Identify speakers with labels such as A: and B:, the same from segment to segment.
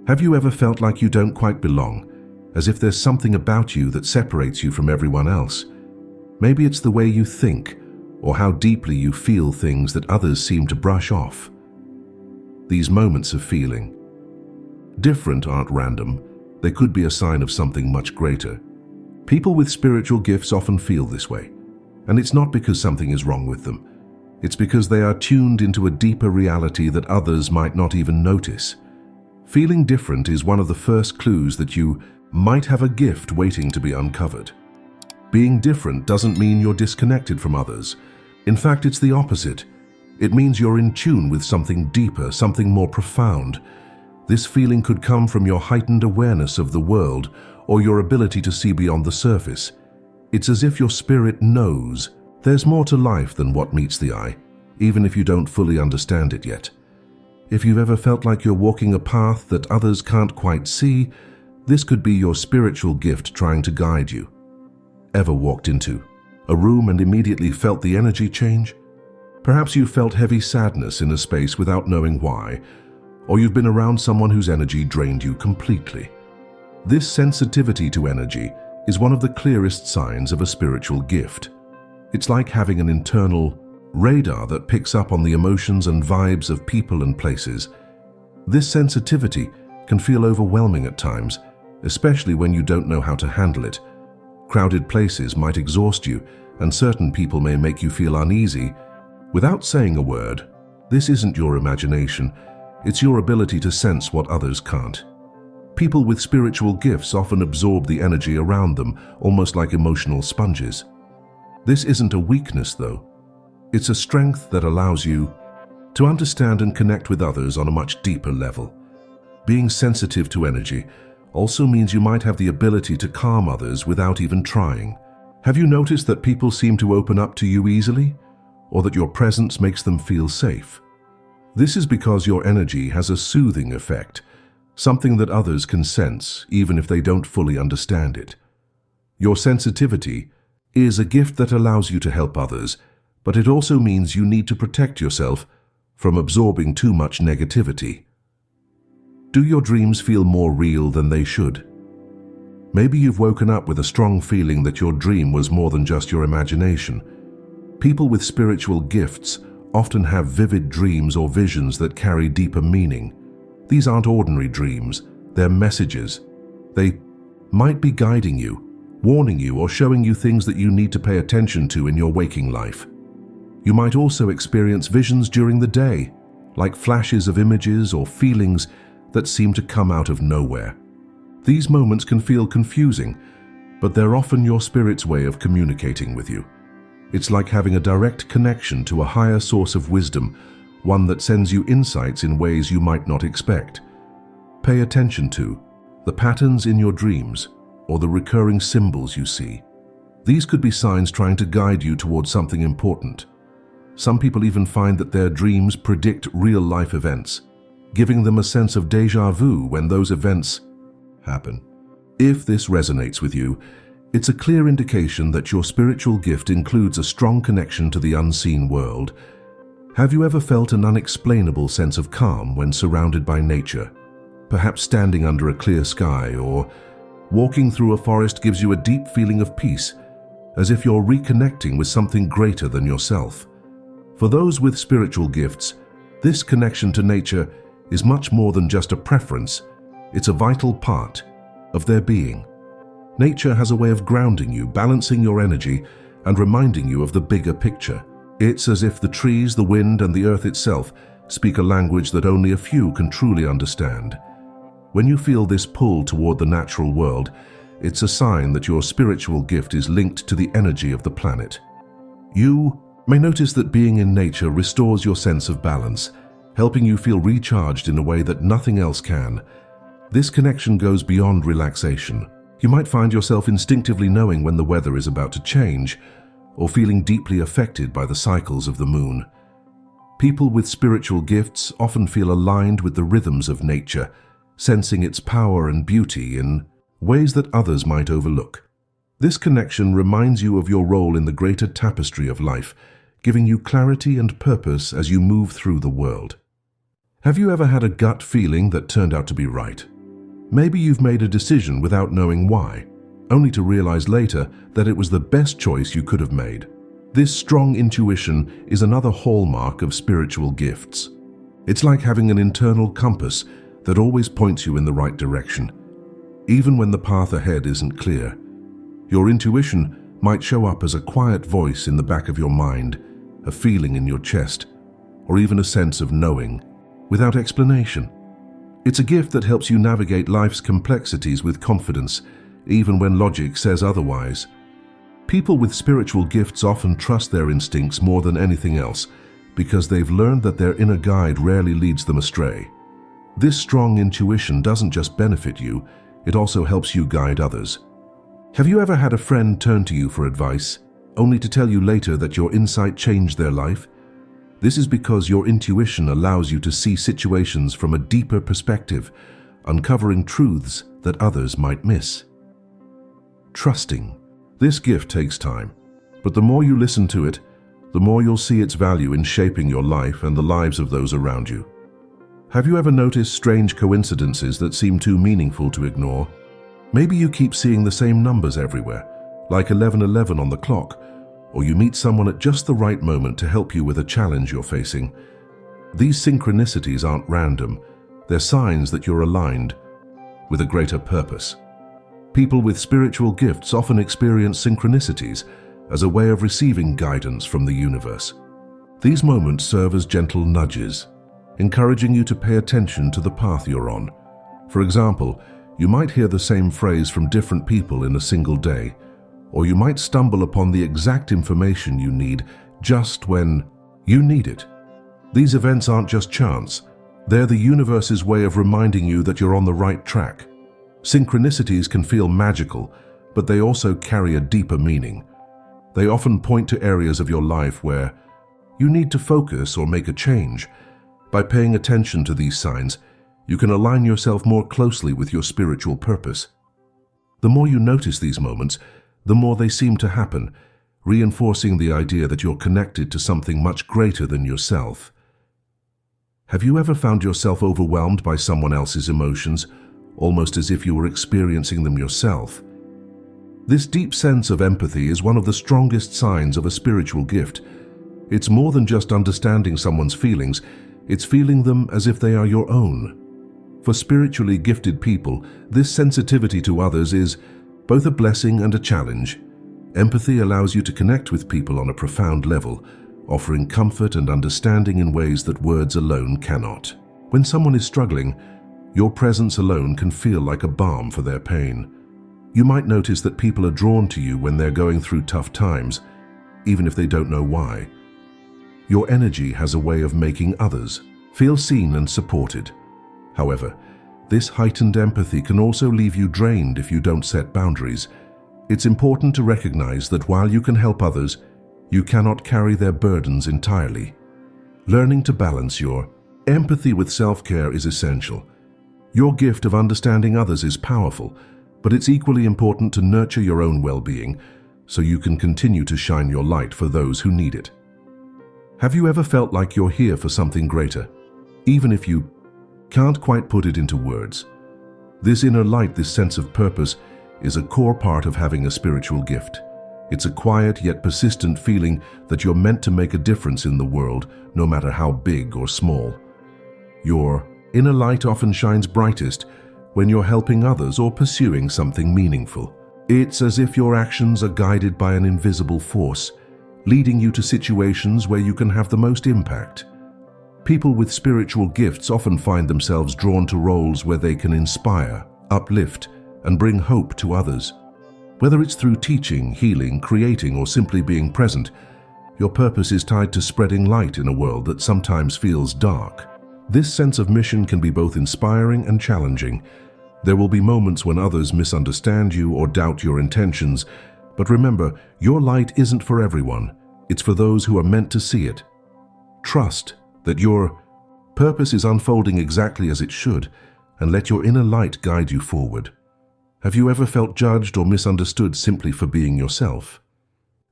A: Have you ever felt like you don't quite belong, as if there's something about you that separates you from everyone else? Maybe it's the way you think, or how deeply you feel things that others seem to brush off. These moments of feeling different aren't random. They could be a sign of something much greater. People with spiritual gifts often feel this way, and it's not because something is wrong with them. It's because they are tuned into a deeper reality that others might not even notice. Feeling different is one of the first clues that you might have a gift waiting to be uncovered. Being different doesn't mean you're disconnected from others. In fact, it's the opposite. It means you're in tune with something deeper, something more profound. This feeling could come from your heightened awareness of the world or your ability to see beyond the surface. It's as if your spirit knows there's more to life than what meets the eye, even if you don't fully understand it yet. If you've ever felt like you're walking a path that others can't quite see, this could be your spiritual gift trying to guide you. Ever walked into a room and immediately felt the energy change? Perhaps you felt heavy sadness in a space without knowing why, or you've been around someone whose energy drained you completely. This sensitivity to energy is one of the clearest signs of a spiritual gift. It's like having an internal radar that picks up on the emotions and vibes of people and places. This sensitivity can feel overwhelming at times, especially when you don't know how to handle it. Crowded places might exhaust you, and certain people may make you feel uneasy. Without saying a word, this isn't your imagination. It's your ability to sense what others can't. People with spiritual gifts often absorb the energy around them, almost like emotional sponges. This isn't a weakness, though. It's a strength that allows you to understand and connect with others on a much deeper level. Being sensitive to energy also means you might have the ability to calm others without even trying. Have you noticed that people seem to open up to you easily, or that your presence makes them feel safe? This is because your energy has a soothing effect, something that others can sense even if they don't fully understand it. Your sensitivity is a gift that allows you to help others, but it also means you need to protect yourself from absorbing too much negativity. Do your dreams feel more real than they should? Maybe you've woken up with a strong feeling that your dream was more than just your imagination. People with spiritual gifts often have vivid dreams or visions that carry deeper meaning. These aren't ordinary dreams, they're messages. They might be guiding you, warning you, or showing you things that you need to pay attention to in your waking life. You might also experience visions during the day, like flashes of images or feelings that seem to come out of nowhere. These moments can feel confusing, but they're often your spirit's way of communicating with you. It's like having a direct connection to a higher source of wisdom, one that sends you insights in ways you might not expect. Pay attention to the patterns in your dreams or the recurring symbols you see. These could be signs trying to guide you towards something important. Some people even find that their dreams predict real-life events, giving them a sense of déjà vu when those events happen. If this resonates with you, it's a clear indication that your spiritual gift includes a strong connection to the unseen world. Have you ever felt an unexplainable sense of calm when surrounded by nature? Perhaps standing under a clear sky or walking through a forest gives you a deep feeling of peace, as if you're reconnecting with something greater than yourself. For those with spiritual gifts, this connection to nature is much more than just a preference. It's a vital part of their being. Nature has a way of grounding you, balancing your energy, and reminding you of the bigger picture. It's as if the trees, the wind, and the earth itself speak a language that only a few can truly understand. When you feel this pull toward the natural world, it's a sign that your spiritual gift is linked to the energy of the planet. You may notice that being in nature restores your sense of balance, helping you feel recharged in a way that nothing else can. This connection goes beyond relaxation. You might find yourself instinctively knowing when the weather is about to change, or feeling deeply affected by the cycles of the moon. People with spiritual gifts often feel aligned with the rhythms of nature, sensing its power and beauty in ways that others might overlook. This connection reminds you of your role in the greater tapestry of life, giving you clarity and purpose as you move through the world. Have you ever had a gut feeling that turned out to be right? Maybe you've made a decision without knowing why, only to realize later that it was the best choice you could have made. This strong intuition is another hallmark of spiritual gifts. It's like having an internal compass that always points you in the right direction, even when the path ahead isn't clear. Your intuition might show up as a quiet voice in the back of your mind, a feeling in your chest, or even a sense of knowing, without explanation. It's a gift that helps you navigate life's complexities with confidence, even when logic says otherwise. People with spiritual gifts often trust their instincts more than anything else, because they've learned that their inner guide rarely leads them astray. This strong intuition doesn't just benefit you, it also helps you guide others. Have you ever had a friend turn to you for advice, only to tell you later that your insight changed their life? This is because your intuition allows you to see situations from a deeper perspective, uncovering truths that others might miss. Trusting. This gift takes time, but the more you listen to it, the more you'll see its value in shaping your life and the lives of those around you. Have you ever noticed strange coincidences that seem too meaningful to ignore? Maybe you keep seeing the same numbers everywhere, like 11:11 on the clock, or you meet someone at just the right moment to help you with a challenge you're facing. These synchronicities aren't random, they're signs that you're aligned with a greater purpose. People with spiritual gifts often experience synchronicities as a way of receiving guidance from the universe. These moments serve as gentle nudges, encouraging you to pay attention to the path you're on. For example, you might hear the same phrase from different people in a single day, or you might stumble upon the exact information you need just when you need it. These events aren't just chance, they're the universe's way of reminding you that you're on the right track. Synchronicities can feel magical, but they also carry a deeper meaning. They often point to areas of your life where you need to focus or make a change. By paying attention to these signs, you can align yourself more closely with your spiritual purpose. The more you notice these moments, the more they seem to happen, reinforcing the idea that you're connected to something much greater than yourself. Have you ever found yourself overwhelmed by someone else's emotions, almost as if you were experiencing them yourself? This deep sense of empathy is one of the strongest signs of a spiritual gift. It's more than just understanding someone's feelings, it's feeling them as if they are your own. For spiritually gifted people, this sensitivity to others is both a blessing and a challenge. Empathy allows you to connect with people on a profound level, offering comfort and understanding in ways that words alone cannot. When someone is struggling, your presence alone can feel like a balm for their pain. You might notice that people are drawn to you when they're going through tough times, even if they don't know why. Your energy has a way of making others feel seen and supported. However, this heightened empathy can also leave you drained if you don't set boundaries. It's important to recognize that while you can help others, you cannot carry their burdens entirely. Learning to balance your empathy with self-care is essential. Your gift of understanding others is powerful, but it's equally important to nurture your own well-being so you can continue to shine your light for those who need it. Have you ever felt like you're here for something greater, even if you can't quite put it into words? This inner light, this sense of purpose, is a core part of having a spiritual gift. It's a quiet yet persistent feeling that you're meant to make a difference in the world, no matter how big or small. Your inner light often shines brightest when you're helping others or pursuing something meaningful. It's as if your actions are guided by an invisible force, leading you to situations where you can have the most impact. People with spiritual gifts often find themselves drawn to roles where they can inspire, uplift, and bring hope to others. Whether it's through teaching, healing, creating, or simply being present, your purpose is tied to spreading light in a world that sometimes feels dark. This sense of mission can be both inspiring and challenging. There will be moments when others misunderstand you or doubt your intentions, but remember, your light isn't for everyone. It's for those who are meant to see it. Trust that your purpose is unfolding exactly as it should, and let your inner light guide you forward. Have you ever felt judged or misunderstood simply for being yourself?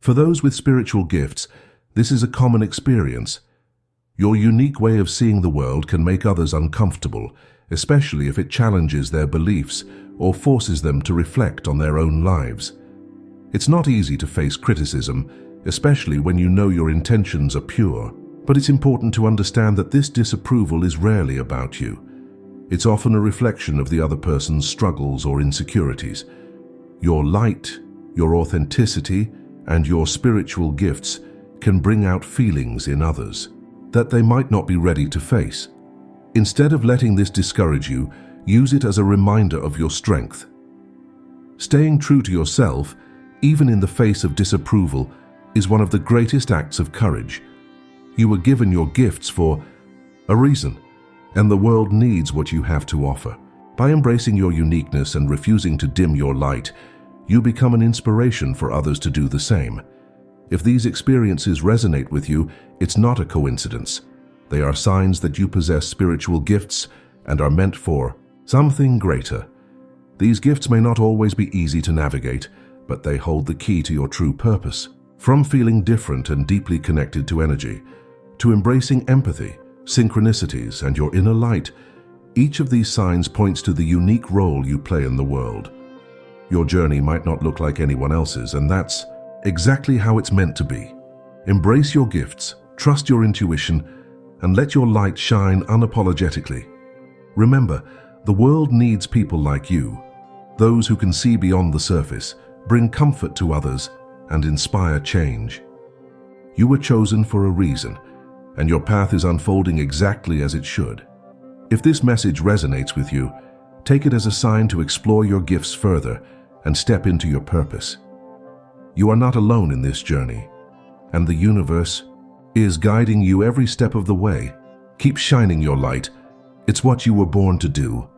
A: For those with spiritual gifts, this is a common experience. Your unique way of seeing the world can make others uncomfortable, especially if it challenges their beliefs or forces them to reflect on their own lives. It's not easy to face criticism, especially when you know your intentions are pure, but it's important to understand that this disapproval is rarely about you. It's often a reflection of the other person's struggles or insecurities. Your light, your authenticity, and your spiritual gifts can bring out feelings in others that they might not be ready to face. Instead of letting this discourage you, use it as a reminder of your strength. Staying true to yourself, even in the face of disapproval, is one of the greatest acts of courage. You were given your gifts for a reason, and the world needs what you have to offer. By embracing your uniqueness and refusing to dim your light, you become an inspiration for others to do the same. If these experiences resonate with you, it's not a coincidence. They are signs that you possess spiritual gifts and are meant for something greater. These gifts may not always be easy to navigate, but they hold the key to your true purpose. From feeling different and deeply connected to energy, to embracing empathy, synchronicities, and your inner light, each of these signs points to the unique role you play in the world. Your journey might not look like anyone else's, and that's exactly how it's meant to be. Embrace your gifts, trust your intuition, and let your light shine unapologetically. Remember, the world needs people like you, those who can see beyond the surface, bring comfort to others, and inspire change. You were chosen for a reason, and your path is unfolding exactly as it should. If this message resonates with you, take it as a sign to explore your gifts further and step into your purpose. You are not alone in this journey, and the universe is guiding you every step of the way. Keep shining your light. It's what you were born to do.